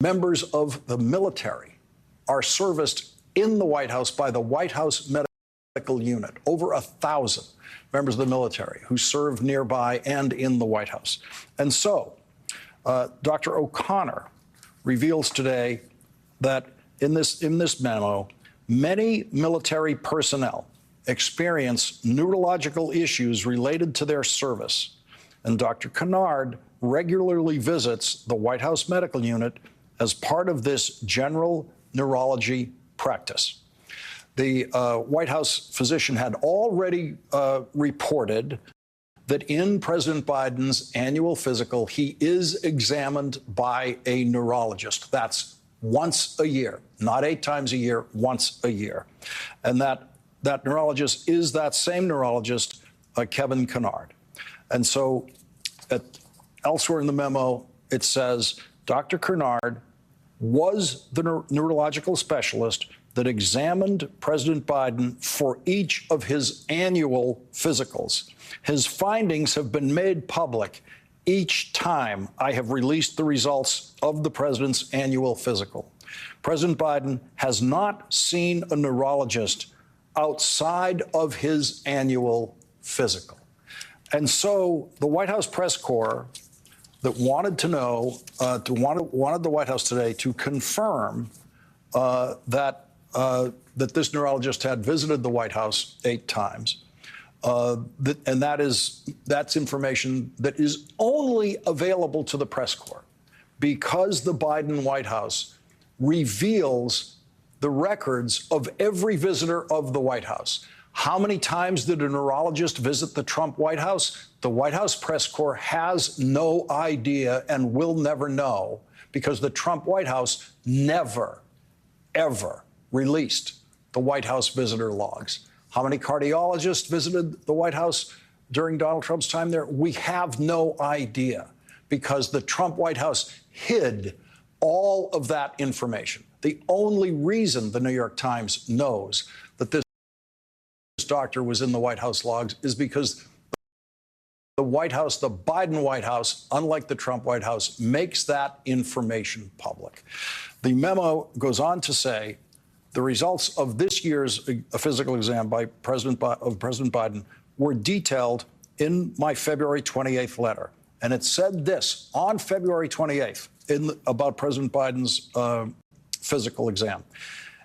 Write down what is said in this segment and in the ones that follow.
members of the military are serviced in the White House by the White House Medical Unit, over 1,000 members of the military who serve nearby and in the White House. And so Dr. O'Connor reveals today that in this memo, many military personnel experience neurological issues related to their service. And Dr. Kennard regularly visits the White House Medical Unit as part of this general neurology practice. The White House physician had already reported that in President Biden's annual physical, he is examined by a neurologist. That's once a year, not 8 times a year, once a year. And that neurologist is that same neurologist, Kevin Kennard. And so elsewhere in the memo, it says Dr. Kennard was the neurological specialist that examined President Biden for each of his annual physicals. His findings have been made public each time I have released the results of the president's annual physical. President Biden has not seen a neurologist outside of his annual physical. And so the White House press corps that wanted to know, wanted the White House today to confirm that this neurologist had visited the White House 8 times. And that's information that is only available to the press corps because the Biden White House reveals the records of every visitor of the White House. How many times did a neurologist visit the Trump White House? The White House press corps has no idea and will never know because the Trump White House never, ever released the White House visitor logs. How many cardiologists visited the White House during Donald Trump's time there? We have no idea because the Trump White House hid all of that information. The only reason the New York Times knows that this doctor was in the White House logs is because the White House, the Biden White House, unlike the Trump White House, makes that information public. The memo goes on to say the results of this year's physical exam by President Biden were detailed in my February 28th letter. And it said this on February 28th about President Biden's physical exam.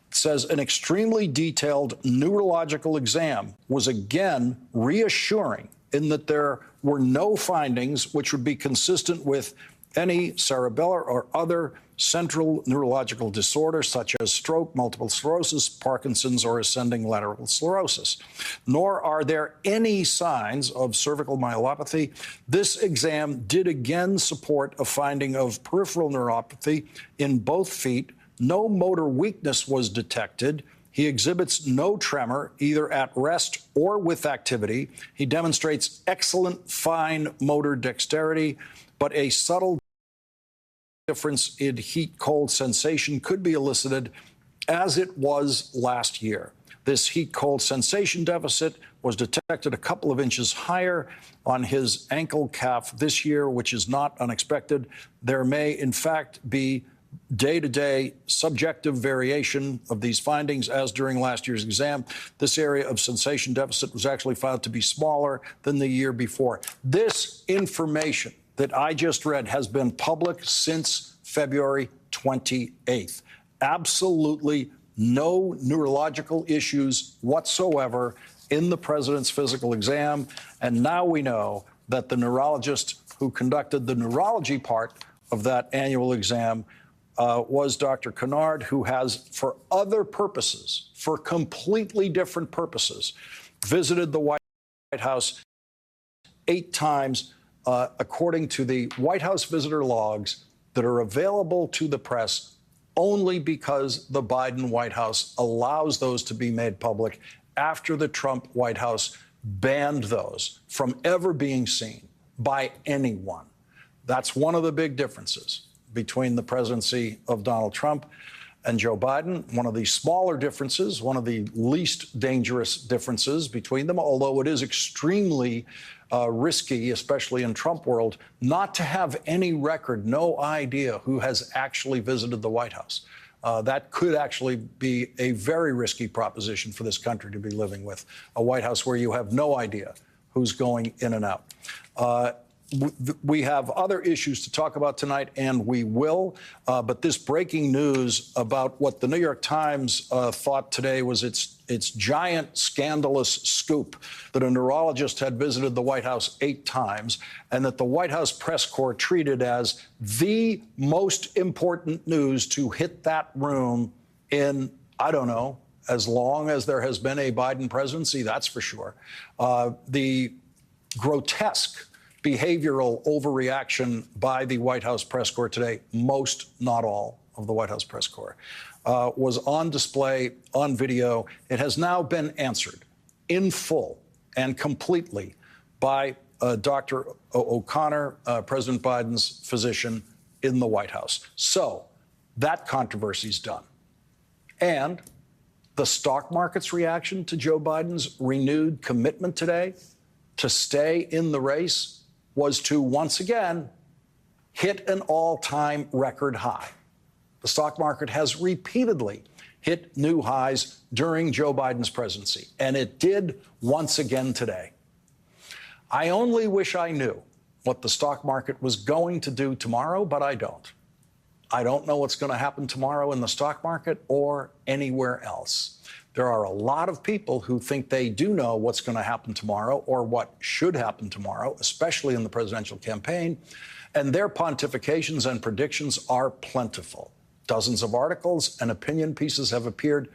It says an extremely detailed neurological exam was again reassuring in that there were no findings which would be consistent with any cerebellar or other central neurological disorder such as stroke, multiple sclerosis, Parkinson's, or ascending lateral sclerosis. Nor are there any signs of cervical myelopathy. This exam did again support a finding of peripheral neuropathy in both feet. No motor weakness was detected. He exhibits no tremor, either at rest or with activity. He demonstrates excellent fine motor dexterity, but a subtle difference in heat-cold sensation could be elicited as it was last year. This heat-cold sensation deficit was detected a couple of inches higher on his ankle calf this year, which is not unexpected. There may, in fact, be day-to-day subjective variation of these findings as during last year's exam. This area of sensation deficit was actually found to be smaller than the year before. This information that I just read has been public since February 28th. Absolutely no neurological issues whatsoever in the president's physical exam. And now we know that the neurologist who conducted the neurology part of that annual exam was Dr. Kennard, who has, for other purposes, for completely different purposes, visited the White House 8 times, according to the White House visitor logs that are available to the press only because the Biden White House allows those to be made public after the Trump White House banned those from ever being seen by anyone. That's one of the big differences between the presidency of Donald Trump and Joe Biden. One of the smaller differences, one of the least dangerous differences between them, although it is extremely risky, especially in Trump world, not to have any record, no idea who has actually visited the White House. That could actually be a very risky proposition for this country to be living with, a White House where you have no idea who's going in and out. We have other issues to talk about tonight, and we will. But this breaking news about what the New York Times thought today was its giant scandalous scoop that a neurologist had visited the White House 8 times, and that the White House press corps treated as the most important news to hit that room in, I don't know, as long as there has been a Biden presidency, that's for sure. The grotesque behavioral overreaction by the White House press corps today, most, not all, of the White House press corps, was on display on video. It has now been answered in full and completely by Dr. O'Connor, President Biden's physician in the White House. So that controversy's done. And the stock market's reaction to Joe Biden's renewed commitment today to stay in the race was to once again hit an all-time record high. The stock market has repeatedly hit new highs during Joe Biden's presidency, and it did once again today. I only wish I knew what the stock market was going to do tomorrow, but I don't. I don't know what's going to happen tomorrow in the stock market or anywhere else. There are a lot of people who think they do know what's going to happen tomorrow or what should happen tomorrow, especially in the presidential campaign, and their pontifications and predictions are plentiful. Dozens of articles and opinion pieces have appeared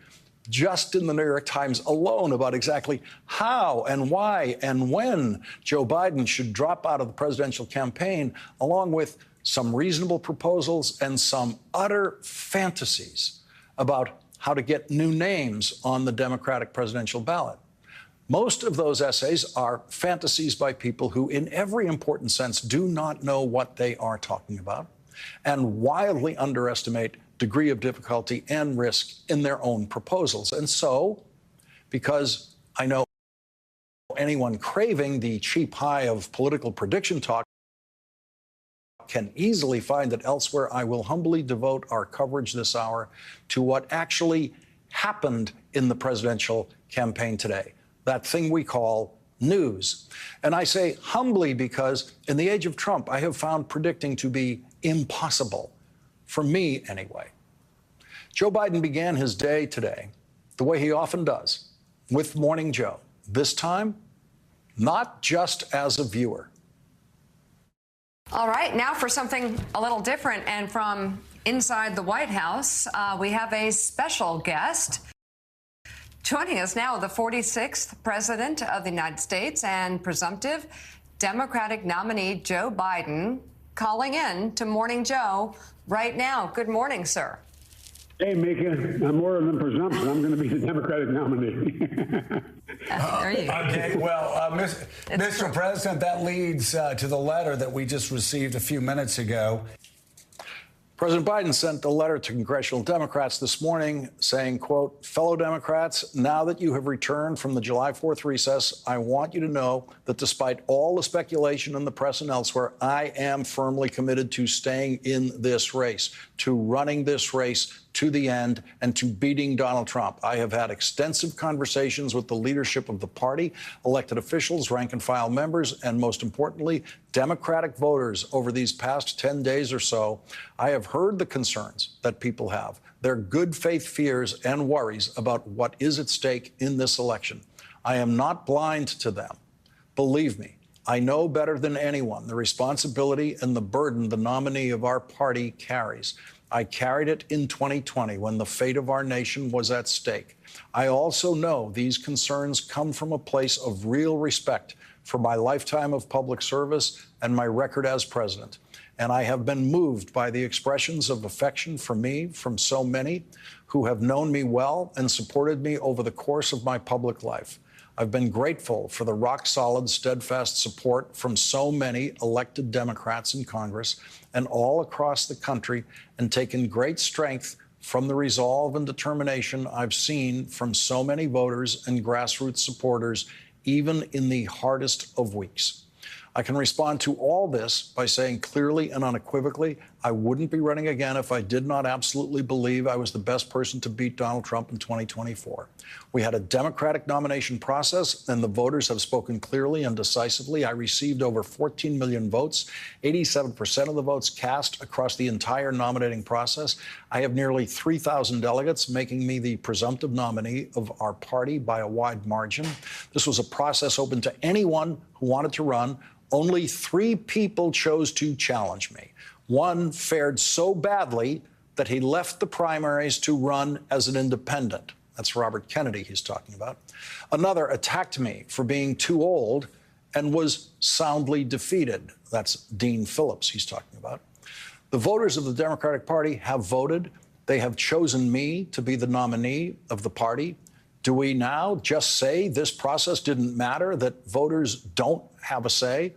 just in the New York Times alone about exactly how and why and when Joe Biden should drop out of the presidential campaign, along with some reasonable proposals and some utter fantasies about how to get new names on the Democratic presidential ballot. Most of those essays are fantasies by people who, in every important sense, do not know what they are talking about and wildly underestimate degree of difficulty and risk in their own proposals. And so, because I know anyone craving the cheap high of political prediction talk can easily find it elsewhere, I will humbly devote our coverage this hour to what actually happened in the presidential campaign today, that thing we call news. And I say humbly because in the age of Trump, I have found predicting to be impossible, for me anyway. Joe Biden began his day today the way he often does, with Morning Joe. This time, not just as a viewer. All right, now for something a little different, and from inside the White House, we have a special guest. Joining us now, the 46th President of the United States and presumptive Democratic nominee Joe Biden, calling in to Morning Joe right now. Good morning, sir. Hey, Mika, I'm more than presumption. I'm going to be the Democratic nominee. There you go. Okay, well, Mr. President, that leads to the letter that we just received a few minutes ago. President Biden sent a letter to congressional Democrats this morning saying, quote, fellow Democrats, now that you have returned from the July 4th recess, I want you to know that despite all the speculation in the press and elsewhere, I am firmly committed to staying in this race, to running this race to the end and to beating Donald Trump. I have had extensive conversations with the leadership of the party, elected officials, rank and file members, and most importantly, Democratic voters over these past 10 days or so. I have heard the concerns that people have, their good faith fears and worries about what is at stake in this election. I am not blind to them. Believe me, I know better than anyone the responsibility and the burden the nominee of our party carries. I carried it in 2020 when the fate of our nation was at stake. I also know these concerns come from a place of real respect for my lifetime of public service and my record as president. And I have been moved by the expressions of affection for me from so many who have known me well and supported me over the course of my public life. I've been grateful for the rock-solid, steadfast support from so many elected Democrats in Congress and all across the country, and taken great strength from the resolve and determination I've seen from so many voters and grassroots supporters, even in the hardest of weeks. I can respond to all this by saying clearly and unequivocally, I wouldn't be running again if I did not absolutely believe I was the best person to beat Donald Trump in 2024. We had a Democratic nomination process, and the voters have spoken clearly and decisively. I received over 14 million votes, 87% of the votes cast across the entire nominating process. I have nearly 3,000 delegates, making me the presumptive nominee of our party by a wide margin. This was a process open to anyone who wanted to run. Only 3 people chose to challenge me. One fared so badly that he left the primaries to run as an independent. That's Robert Kennedy he's talking about. Another attacked me for being too old and was soundly defeated. That's Dean Phillips he's talking about. The voters of the Democratic Party have voted. They have chosen me to be the nominee of the party. Do we now just say this process didn't matter, that voters don't have a say?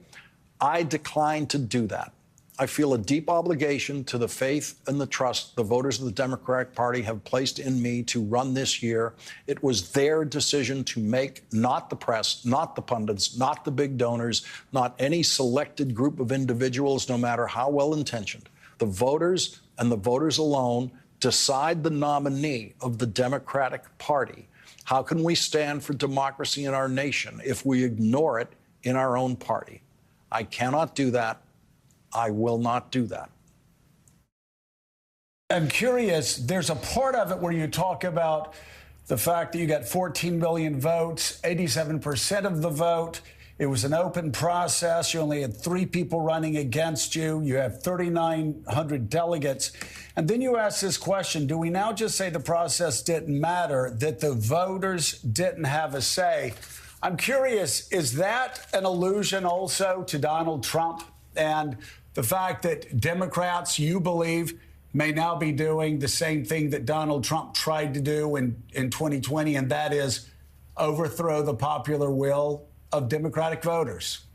I decline to do that. I feel a deep obligation to the faith and the trust the voters of the Democratic Party have placed in me to run this year. It was their decision to make, not the press, not the pundits, not the big donors, not any selected group of individuals, no matter how well-intentioned. The voters and the voters alone decide the nominee of the Democratic Party. How can we stand for democracy in our nation if we ignore it in our own party? I cannot do that. I will not do that. I'm curious, there's a part of it where you talk about the fact that you got 14 million votes, 87% of the vote. It was an open process. You only had 3 people running against you. You have 3,900 delegates. And then you ask this question, do we now just say the process didn't matter, that the voters didn't have a say? I'm curious, is that an allusion also to Donald Trump and the fact that Democrats, you believe, may now be doing the same thing that Donald Trump tried to do in 2020, and that is overthrow the popular will of Democratic voters?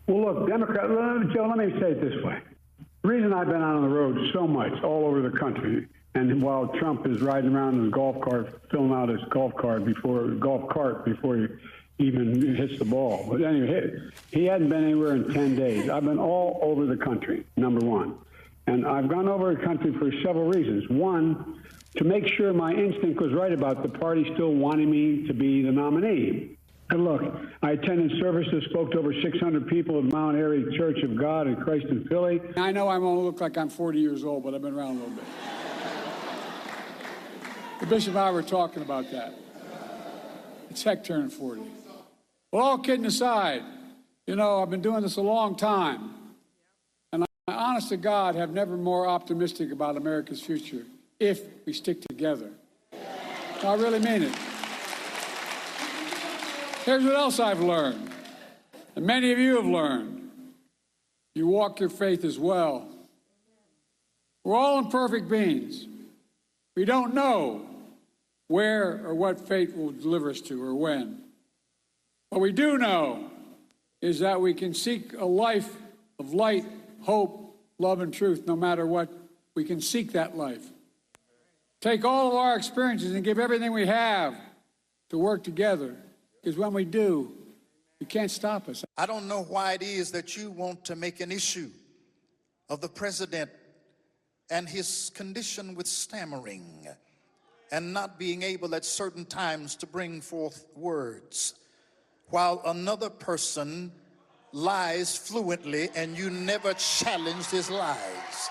Well, look, Joe, let me say it this way. The reason I've been out on the road so much all over the country, and while Trump is riding around in his golf cart, filling out his golf cart before he even hits the ball. But anyway, he hadn't been anywhere in 10 days. I've been all over the country, number one. And I've gone over the country for several reasons. One, to make sure my instinct was right about the party still wanting me to be the nominee. And look, I attended services, spoke to over 600 people at Mount Airy Church of God in Christ in Philly. I know I won't look like I'm 40 years old, but I've been around a little bit. The Bishop and I were talking about that. It's heck turning 40. Well, all kidding aside, you know, I've been doing this a long time. And I, honest to God, have never been more optimistic about America's future if we stick together. I really mean it. Here's what else I've learned, and many of you have learned. You walk your faith as well. We're all imperfect beings. We don't know where or what fate will deliver us to or when. What we do know is that we can seek a life of light, hope, love, and truth, no matter what. We can seek that life. Take all of our experiences and give everything we have to work together. Because when we do, you can't stop us. I don't know why it is that you want to make an issue of the president and his condition with stammering and not being able at certain times to bring forth words, while another person lies fluently and you never challenged his lies.